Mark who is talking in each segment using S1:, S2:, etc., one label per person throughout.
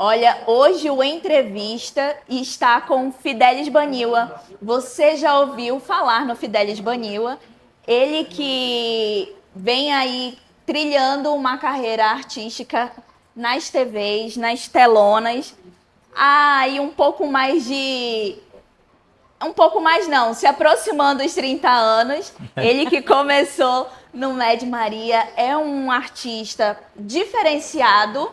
S1: Olha, hoje o Entrevista está com Fidelis Baniwa. Você já ouviu falar no Fidelis Baniwa? Ele que vem aí trilhando uma carreira artística nas TVs, nas telonas. E um pouco mais de... Um pouco mais não, se aproximando dos 30 anos. Ele que começou no Med Maria, é um artista diferenciado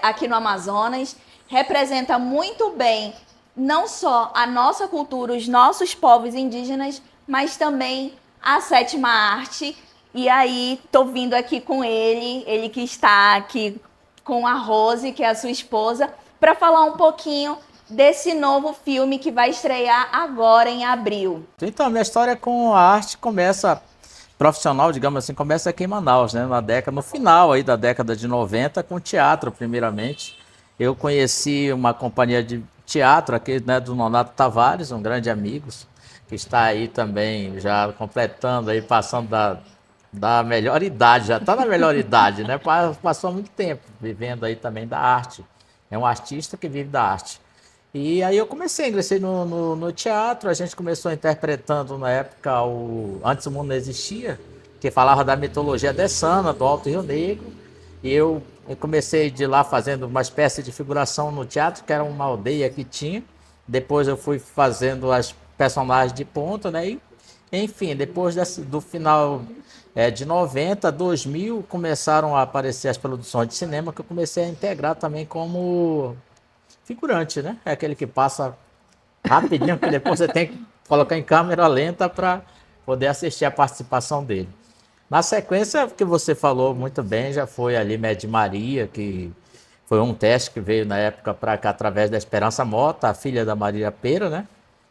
S1: aqui no Amazonas, representa muito bem não só a nossa cultura, os nossos povos indígenas, mas também a sétima arte. E aí, tô vindo aqui com ele que está aqui com a Rose, que é a sua esposa, para falar um pouquinho desse novo filme que vai estrear agora em abril.
S2: Então, minha história com a arte começa profissional, digamos assim, começa aqui em Manaus, né? No final aí da década de 90, com teatro, primeiramente. Eu conheci uma companhia de teatro aqui, né, do Nonato Tavares, um grande amigo, que está aí também já completando aí, passando da melhor idade, já está na melhor idade, né? Passou muito tempo vivendo aí também da arte. É um artista que vive da arte. E aí eu ingressei no teatro, a gente começou interpretando na época Antes o Mundo Não Existia, que falava da mitologia dessana, do Alto Rio Negro, e eu comecei de lá fazendo uma espécie de figuração no teatro, que era uma aldeia que tinha, depois eu fui fazendo as personagens de ponta, né, e, enfim, depois do final de 90, 2000, começaram a aparecer as produções de cinema, que eu comecei a integrar também como figurante, né? É aquele que passa rapidinho, que depois você tem que colocar em câmera lenta para poder assistir a participação dele. Na sequência, que você falou muito bem, já foi ali Med Maria, que foi um teste que veio na época para cá através da Esperança Mota, a filha da Maria Pera, né?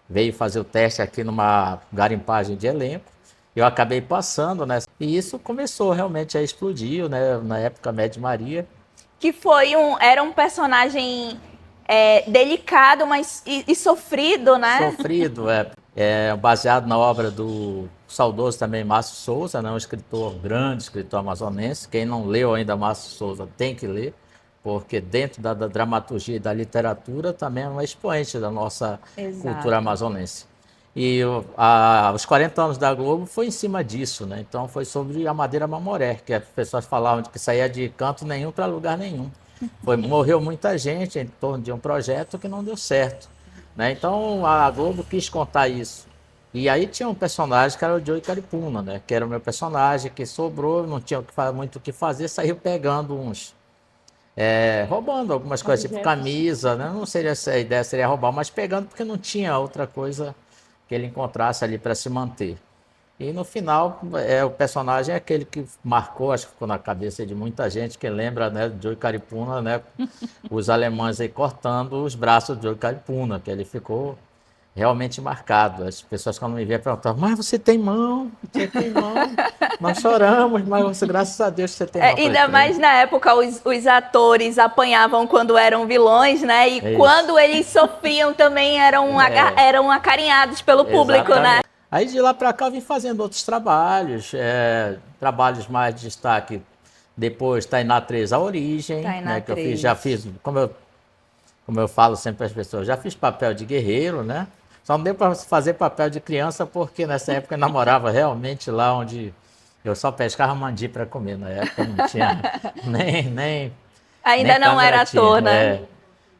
S2: Veio fazer o teste aqui numa garimpagem de elenco. Eu acabei passando, né? E isso começou realmente a explodir, né? Na época Med Maria.
S1: Que era um personagem delicado, mas e sofrido, né?
S2: Sofrido, baseado na obra do saudoso também Márcio Souza, né, um escritor, grande escritor amazonense. Quem não leu ainda Márcio Souza tem que ler, porque dentro da dramaturgia e da literatura também é um expoente da nossa cultura amazonense. E os 40 anos da Globo foi em cima disso, né? Então foi sobre a Madeira Mamoré, que as pessoas falavam que saía de canto nenhum para lugar nenhum. Morreu muita gente em torno de um projeto que não deu certo, né? Então a Globo quis contar isso. E aí tinha um personagem que era o Joey Caripuna, né? Que era o meu personagem, que sobrou, não tinha muito o que fazer, saiu pegando roubando algumas coisas, tipo camisa, né? Não seria essa a ideia, seria roubar, mas pegando porque não tinha outra coisa que ele encontrasse ali para se manter. E no final, o personagem é aquele que marcou, acho que ficou na cabeça de muita gente, que lembra, né, do Joey Caripuna, né? Os alemães aí cortando os braços do Joey Caripuna, que ele ficou realmente marcado. As pessoas quando me viam perguntavam, mas você tem mão? Você tem mão? Nós choramos, mas você, graças a Deus você tem mão.
S1: Ainda mais na época os atores apanhavam quando eram vilões, né? E quando eles sofriam também eram acarinhados pelo público, né?
S2: Aí de lá para cá eu vim fazendo outros trabalhos, trabalhos mais de destaque. Depois Tainá 3, A Origem, né, que eu já fiz, como eu falo sempre para as pessoas, já fiz papel de guerreiro, né? Só não deu para fazer papel de criança porque nessa época eu namorava realmente lá onde eu só pescava mandi para comer. Na época não tinha nem
S1: ainda não era ator, né?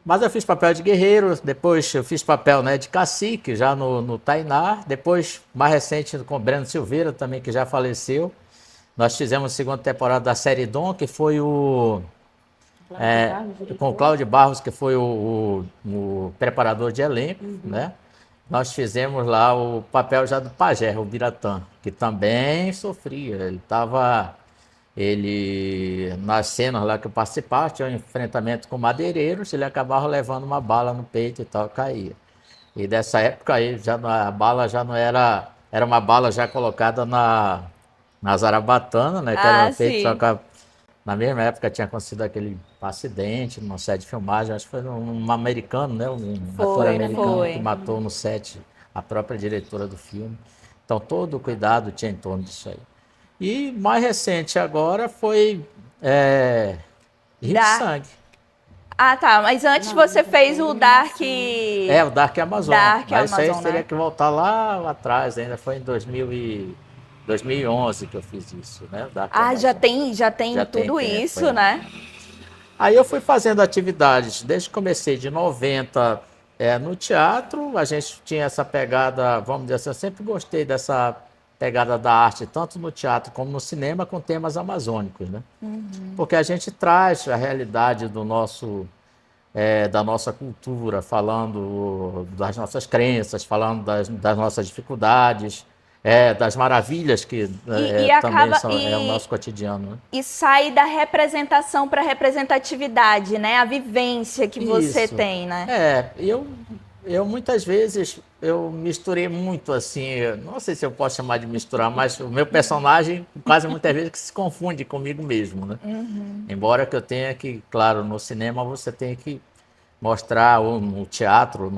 S2: Mas eu fiz papel de guerreiro, depois eu fiz papel, né, de cacique já no Tainá, depois mais recente com o Breno Silveira também, que já faleceu. Nós fizemos a segunda temporada da série Dom, que foi com o Cláudio Barros, que foi o preparador de elenco, né? Nós fizemos lá o papel já do pajé, o Biratã, que também sofria. Nas cenas lá que eu participava, tinha um enfrentamento com madeireiros, ele acabava levando uma bala no peito e tal, caía. E dessa época aí, a bala já não era uma bala já colocada na zarabatana, né? Que era feito, só que na mesma época tinha acontecido aquele acidente num set de filmagem, acho que foi um americano, né? Um ator americano que matou no set a própria diretora do filme. Então todo o cuidado tinha em torno disso aí. E mais recente agora foi Rio de Sangue.
S1: Ah, tá. Mas antes você fez o Dark...
S2: O Dark Amazon.
S1: Dark
S2: Mas isso aí
S1: Amazon,
S2: teria
S1: né?
S2: que voltar lá atrás, ainda foi em 2011 que eu fiz isso, né? O Dark
S1: Ah,
S2: Amazon.
S1: já tem
S2: Já tem
S1: tudo
S2: tempo,
S1: isso, né?
S2: Aí eu fui fazendo atividades, desde que comecei de 90 no teatro, a gente tinha essa pegada, vamos dizer assim, eu sempre gostei dessa pegada da arte, tanto no teatro como no cinema, com temas amazônicos, né? Porque a gente traz a realidade do nosso, da nossa cultura, falando das nossas crenças, falando das nossas dificuldades, das maravilhas que
S1: E
S2: também
S1: acaba...
S2: são, é o nosso cotidiano, né?
S1: E sai da representação para representatividade, né? A vivência que você
S2: Isso.
S1: tem, né?
S2: Eu muitas vezes eu misturei muito assim, eu não sei se eu posso chamar de misturar, mas o meu personagem quase muitas vezes que se confunde comigo mesmo, né? Embora que eu tenha que, claro, no cinema você tem que mostrar, ou no teatro,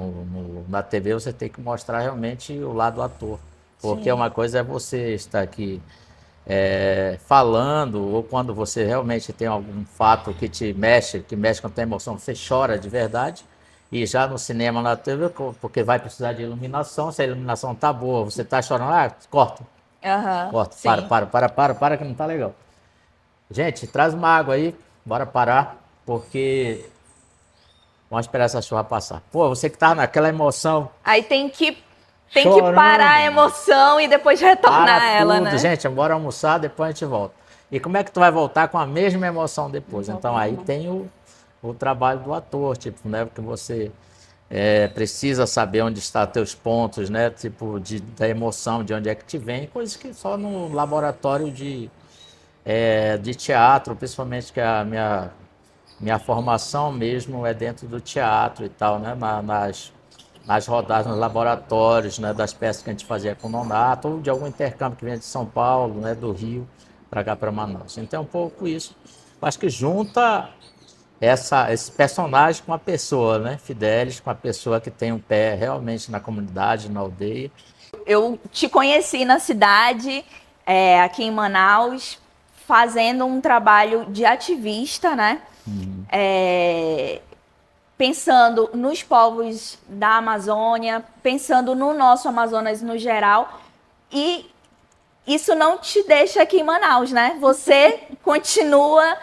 S2: na TV você tem que mostrar realmente o lado do ator. Porque
S1: Sim.
S2: uma coisa é você estar aqui falando, ou quando você realmente tem algum fato que mexe com a tua emoção, você chora de verdade. E já no cinema, na TV, porque vai precisar de iluminação, se a iluminação tá boa, você tá chorando, corta,
S1: Aham,
S2: corta,
S1: sim.
S2: para, que não tá legal. Gente, traz uma água aí, bora parar, porque vamos esperar essa chuva passar. Pô, você que tá naquela emoção,
S1: Aí tem que parar a
S2: chorando,
S1: emoção e depois
S2: para
S1: retornar ela,
S2: tudo,
S1: né?
S2: gente, bora almoçar, depois a gente volta. E como é que tu vai voltar com a mesma emoção depois? Então aí tem o trabalho do ator, tipo, né? Porque você precisa saber onde estão teus pontos, né? Tipo, da emoção, de onde é que te vem, coisas que só no laboratório de teatro, principalmente que a minha formação mesmo é dentro do teatro e tal, né? Nas rodadas, nos laboratórios, né? Das peças que a gente fazia com o Nonato, ou de algum intercâmbio que vinha de São Paulo, né? Do Rio, para cá, para Manaus. Então, é um pouco isso. Acho que junta esse personagem com a pessoa, né? Fidelis, com a pessoa que tem um pé realmente na comunidade, na aldeia.
S1: Eu te conheci na cidade, aqui em Manaus, fazendo um trabalho de ativista, né? É, pensando nos povos da Amazônia, pensando no nosso Amazonas no geral. E isso não te deixa aqui em Manaus, né? Você continua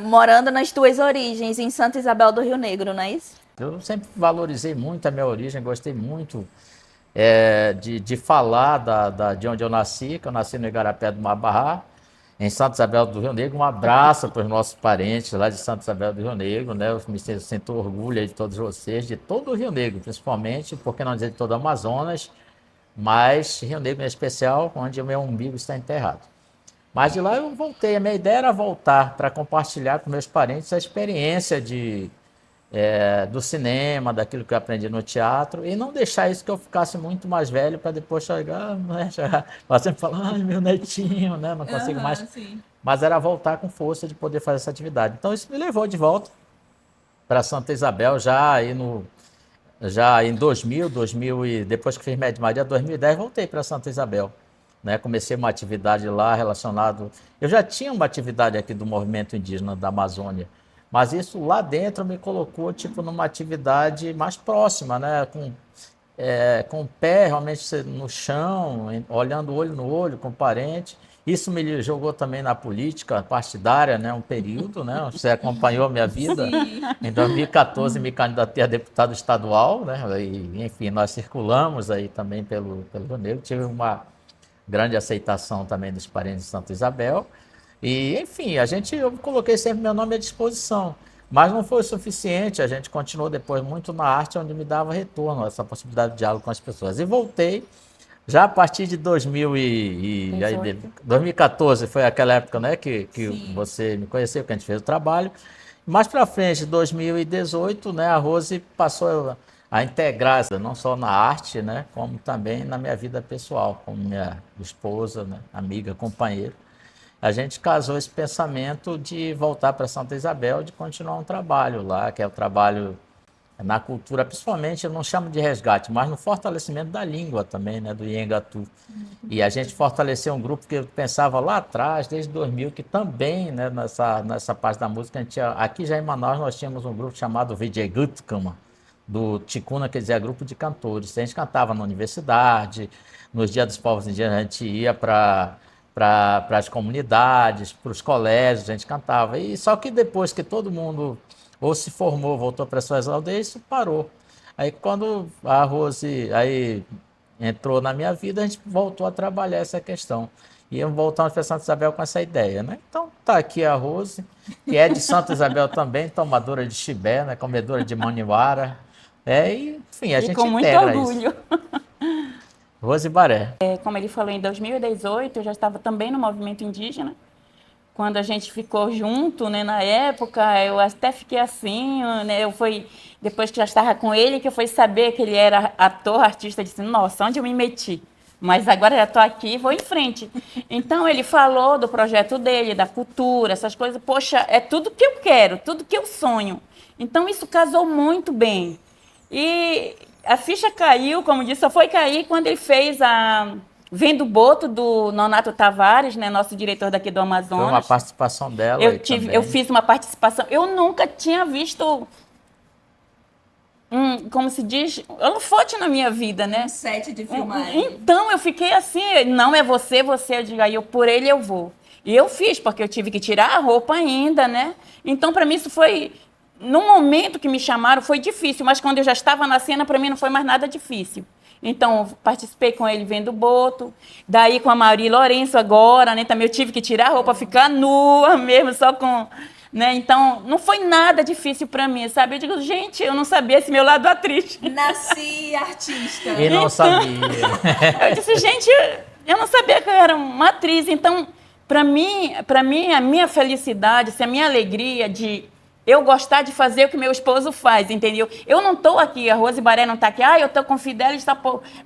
S1: morando nas tuas origens, em Santa Isabel do Rio Negro, não é isso?
S2: Eu sempre valorizei muito a minha origem, gostei muito de falar de onde eu nasci, que eu nasci no Igarapé do Mabará, em Santa Isabel do Rio Negro. Um abraço para os nossos parentes lá de Santa Isabel do Rio Negro, né? Eu sinto orgulho aí de todos vocês, de todo o Rio Negro, principalmente, por que não dizer de todo o Amazonas, mas Rio Negro em especial, onde o meu umbigo está enterrado. Mas de lá eu voltei, a minha ideia era voltar para compartilhar com meus parentes a experiência do cinema, daquilo que eu aprendi no teatro, e não deixar isso que eu ficasse muito mais velho para depois chegar, né, para sempre falar, ai, meu netinho, né, não consigo mais.
S3: Sim.
S2: Mas era voltar com força de poder fazer essa atividade. Então isso me levou de volta para Santa Isabel, já em 2000 e depois que fiz Médio Maria, 2010, voltei para Santa Isabel. Né, comecei uma atividade lá relacionada. Eu já tinha uma atividade aqui do movimento indígena da Amazônia, mas isso lá dentro me colocou tipo numa atividade mais próxima, né, com o pé realmente no chão, olhando olho no olho com o parente. Isso me jogou também na política partidária, né, um período, né? Você acompanhou a minha vida.
S3: Sim.
S2: Em 2014 me candidatei a deputado estadual, né? E, enfim, nós circulamos aí também pelo Rio Negro. Tive uma grande aceitação também dos parentes de Santa Isabel. E, enfim, eu coloquei sempre meu nome à disposição. Mas não foi o suficiente, a gente continuou depois muito na arte, onde me dava retorno, essa possibilidade de diálogo com as pessoas. E voltei, já a partir de 2014, foi aquela época, né, que você me conheceu, que a gente fez o trabalho. Mais para frente, 2018, né, a Rose passou a integrar, não só na arte, né, como também na minha vida pessoal, como minha esposa, né, amiga, companheira. A gente casou esse pensamento de voltar para Santa Isabel, de continuar um trabalho lá, que é o trabalho na cultura, principalmente, eu não chamo de resgate, mas no fortalecimento da língua também, né, do Nhengatu. E a gente fortaleceu um grupo que eu pensava lá atrás, desde 2000, que também, né, nessa parte da música, a gente aqui já em Manaus nós tínhamos um grupo chamado Vijayagutkama, do Ticuna, quer dizer, grupo de cantores. A gente cantava na universidade, nos Dias dos Povos Indígenas a gente ia para as comunidades, para os colégios, a gente cantava. E só que depois que todo mundo ou se formou, voltou para suas aldeias, isso parou. Aí quando a Rose aí entrou na minha vida, a gente voltou a trabalhar essa questão. E voltamos para Santa Isabel com essa ideia, né? Então tá aqui a Rose, que é de Santa Isabel também, tomadora de chibé, né? Comedora de maniwara. E, enfim, a gente
S3: com muito
S2: integra
S3: orgulho.
S2: isso. Rose Baré.
S3: Como ele falou, em 2018, eu já estava também no movimento indígena. Quando a gente ficou junto, né, na época, eu até fiquei assim, né, depois que já estava com ele, que eu fui saber que ele era ator, artista, eu disse, nossa, onde eu me meti? Mas agora já estou aqui e vou em frente. Então, ele falou do projeto dele, da cultura, essas coisas. Poxa, é tudo que eu quero, tudo que eu sonho. Então, isso casou muito bem. E a ficha caiu, como disse, só foi cair quando ele fez a Vendo Boto, do Nonato Tavares, né, nosso diretor daqui do Amazonas.
S2: Foi uma participação dela
S3: Eu fiz uma participação. Eu nunca tinha visto, como se diz, holofote na minha vida, né?
S1: Um set de filmagem.
S3: Então, eu fiquei assim, não é você, eu digo, aí por ele eu vou. E eu fiz, porque eu tive que tirar a roupa ainda, né? Então, para mim, isso foi... No momento que me chamaram, foi difícil, mas quando eu já estava na cena, para mim não foi mais nada difícil. Então, participei com ele Vendo Boto, daí com a Mauri Lourenço agora, né? Também eu tive que tirar a roupa, ficar nua mesmo, só com... Né? Então, não foi nada difícil para mim, sabe? Eu digo, gente, eu não sabia esse meu lado atriz.
S1: Nasci artista.
S2: E não sabia.
S3: Eu disse, gente, eu não sabia que eu era uma atriz. Então, para mim, a minha felicidade, a minha alegria de eu gostar de fazer o que meu esposo faz, entendeu? Eu não estou aqui, a Rose Baré não está aqui, eu estou com o Fidelis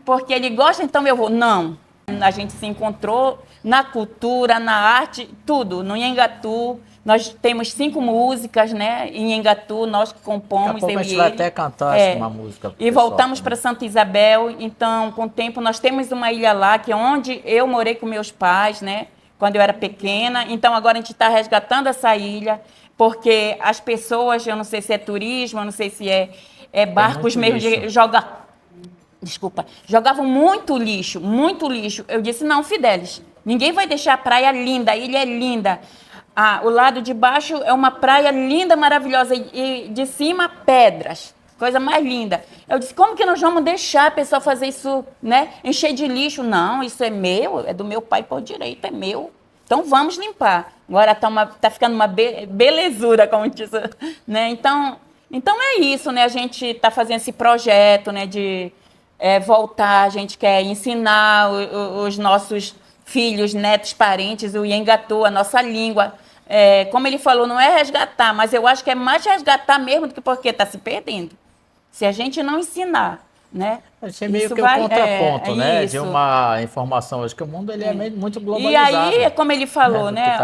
S3: porque ele gosta, então eu vou. Não. A gente se encontrou na cultura, na arte, tudo, no Nhengatu. Nós temos 5 músicas, né? Em Nhengatu, nós que compomos.
S2: Daqui a pouco a gente vai até cantar uma música.
S3: E voltamos para Santa Isabel. Então, com o tempo, nós temos uma ilha lá, que é onde eu morei com meus pais, né? Quando eu era pequena. Então, agora a gente está resgatando essa ilha, porque as pessoas, eu não sei se é turismo, eu não sei se é barcos mesmo de jogar. Desculpa, jogavam muito lixo, muito lixo. Eu disse, não, Fidelis, ninguém vai deixar a praia linda, a ilha é linda. O lado de baixo é uma praia linda, maravilhosa, e de cima, pedras. Coisa mais linda. Eu disse, como que nós vamos deixar a pessoa fazer isso, né? Encher de lixo? Não, isso é meu, é do meu pai por direito, é meu. Então vamos limpar. Agora tá ficando uma belezura, como diz, né? Então é isso, né? A gente está fazendo esse projeto, né? De voltar, a gente quer ensinar os nossos filhos, netos, parentes, o Nhengatu, a nossa língua. Como ele falou, não é resgatar, mas eu acho que é mais resgatar mesmo do que porque está se perdendo. Se a gente não ensinar, né?
S2: Achei meio que o contraponto, né? De uma informação hoje, que o mundo ele é muito globalizado.
S3: E aí, como ele falou, né?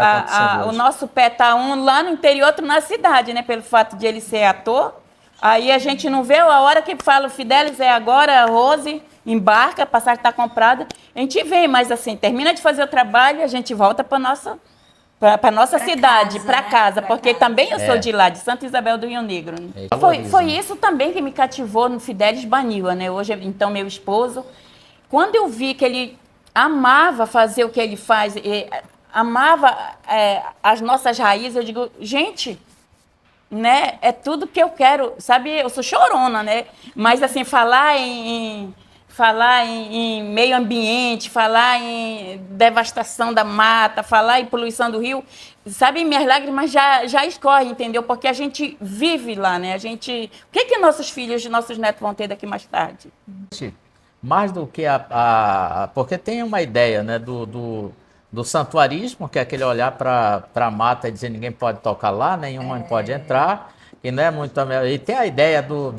S3: O nosso pé está lá no interior, outro na cidade, né? Pelo fato de ele ser ator. Aí a gente não vê a hora que fala, o Fidelis é agora, a Rose embarca, a passagem está comprada. A gente vem, mas assim, termina de fazer o trabalho, a gente volta para nossa cidade, para casa, porque também eu sou de lá, de Santa Isabel do Rio Negro. Né? Foi isso também que me cativou no Fidelis Baniwa, né? Hoje, então, meu esposo, quando eu vi que ele amava fazer o que ele faz, amava as nossas raízes, eu digo, gente, né? É tudo que eu quero, sabe? Eu sou chorona, né? Mas assim, falar em meio ambiente, falar em devastação da mata, falar em poluição do rio, sabe, minhas lágrimas já escorrem, entendeu? Porque a gente vive lá, né? O que nossos filhos, nossos netos vão ter daqui mais tarde?
S2: Mais do que porque tem uma ideia, né, do santuarismo, que é aquele olhar para a mata e dizer ninguém pode tocar lá, nenhum homem pode entrar, e não é muito. E tem a ideia do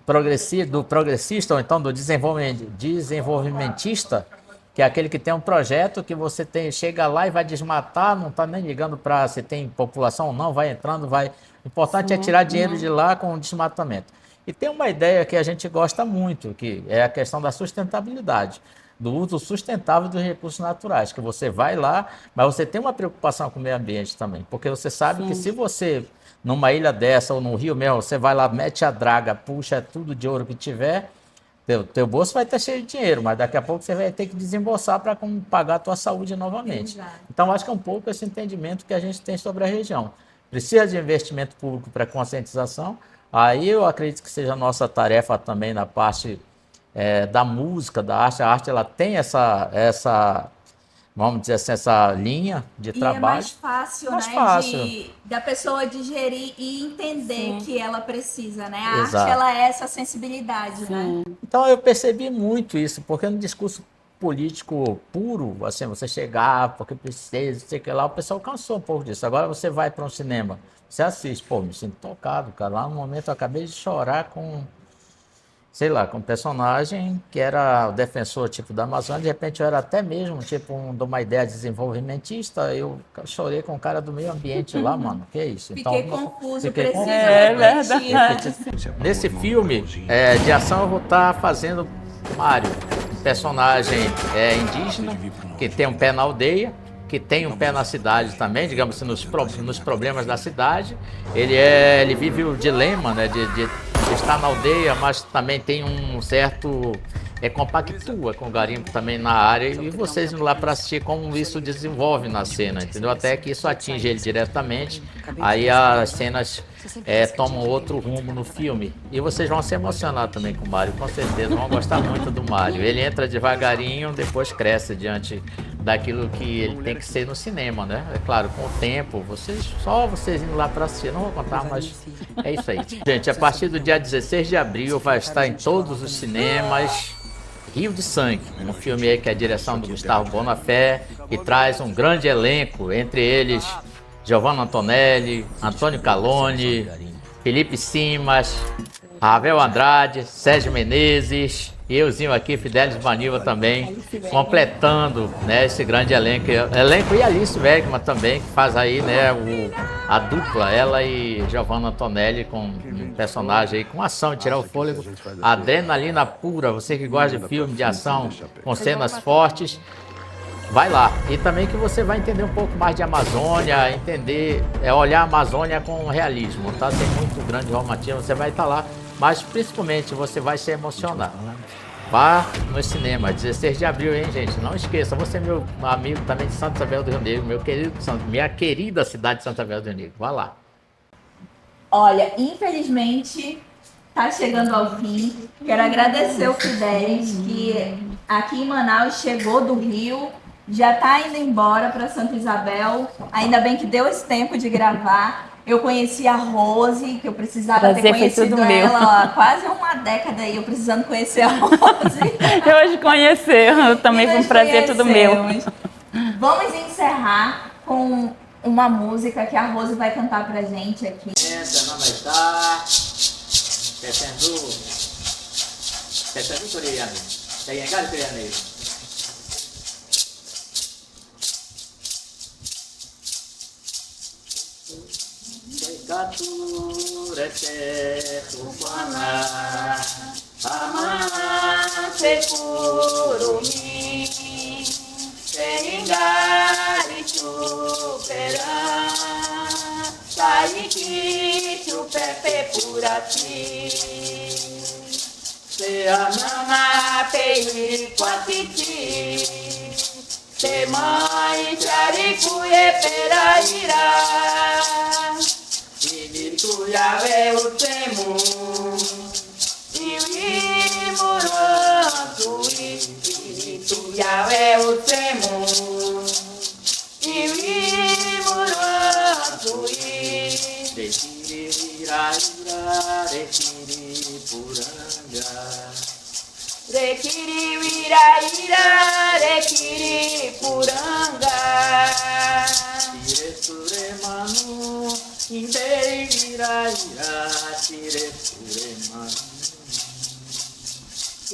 S2: progressista, ou então do desenvolvimentista, que é aquele que tem um projeto que você chega lá e vai desmatar, não está nem ligando para se tem população ou não, vai entrando, vai. O importante é tirar dinheiro de lá com o desmatamento. E tem uma ideia que a gente gosta muito, que é a questão da sustentabilidade, do uso sustentável dos recursos naturais, que você vai lá, mas você tem uma preocupação com o meio ambiente também, porque você sabe que se você, numa ilha dessa ou no rio mesmo, você vai lá, mete a draga, puxa tudo de ouro que tiver, teu bolso vai estar cheio de dinheiro, mas daqui a pouco você vai ter que desembolsar para pagar a tua saúde novamente.
S1: Exato.
S2: Então, acho que é um pouco esse entendimento que a gente tem sobre a região. Precisa de investimento público para conscientização. Aí eu acredito que seja a nossa tarefa também na parte da música, da arte. A arte ela tem essa, vamos dizer assim, essa linha de trabalho.
S1: E é mais fácil,
S2: Mais
S1: né,
S2: fácil.
S1: da pessoa digerir e entender que ela precisa, né? A
S2: Exato.
S1: arte, ela é essa sensibilidade, né?
S2: Então eu percebi muito isso, porque no discurso político puro, assim, você chegar, porque precisa, sei que lá, o pessoal cansou um pouco disso. Agora você vai para um cinema, você assiste, pô, me sinto tocado, cara. Lá no momento eu acabei de chorar com, sei lá, com um personagem que era o defensor, tipo, da Amazônia, de repente eu era até mesmo, tipo, de uma ideia desenvolvimentista, eu chorei com o cara do meio ambiente lá, mano, que é isso?
S1: Fiquei confuso,
S2: fiquei
S1: preciso
S2: confuso.
S1: refletir.
S2: Nesse filme de ação eu vou estar fazendo Mário, um personagem indígena, que tem um pé na aldeia, que tem um pé na cidade também, digamos assim, nos problemas da cidade. Ele vive o dilema, né, de estar na aldeia, mas também tem um certo... compactua com o garimpo também na área, e vocês indo lá para assistir como isso desenvolve na cena, entendeu? Até que isso atinge ele diretamente, aí as cenas tomam outro rumo no filme. E vocês vão se emocionar também com o Mário, com certeza, vão gostar muito do Mário. Ele entra devagarinho, depois cresce diante daquilo que ele tem que ser no cinema, né? É claro, com o tempo, só vocês indo lá para assistir, não vou contar, mas é isso aí. Gente, a partir do dia 16 de abril vai estar em todos os cinemas Rio de Sangue, um filme aí que é a direção do Gustavo Bonafé, que traz um grande elenco, entre eles Giovanna Antonelli, Antônio Calone, Felipe Simas, Ravel Andrade, Sérgio Menezes, e euzinho aqui, Fidelis Baniwa também, completando, né, esse grande elenco. E Alice Wegman também, que faz aí, né, a dupla, ela e Giovanna Antonelli, com um personagem aí com ação, de tirar o fôlego, adrenalina pura. Você que gosta de filme de ação com cenas fortes, vai lá. E também que você vai entender um pouco mais de Amazônia, olhar a Amazônia com realismo, tá? Tem muito grande romantismo, você vai estar lá, mas principalmente você vai se emocionar, né? Vá no cinema, 16 de abril, hein, gente? Não esqueça, você é meu amigo também de Santa Isabel do Rio Negro, minha querida cidade de Santa Isabel do Rio Negro. Vá lá.
S1: Olha, infelizmente, tá chegando ao fim. Quero agradecer o Fidelis, que aqui em Manaus chegou do Rio, já tá indo embora para Santa Isabel. Ainda bem que deu esse tempo de gravar. Eu conheci a Rose, que eu precisava ter conhecido ela há quase uma década aí, eu precisando conhecer a Rose.
S3: Hoje conheceu, também foi um prazer tudo meu.
S1: Vamos encerrar com uma música que a Rose vai cantar pra gente aqui.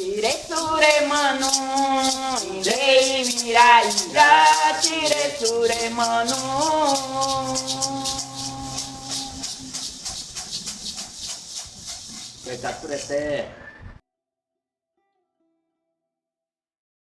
S3: Tire suremanu, irei mirai, já tire suremanu.
S2: Vai estar por até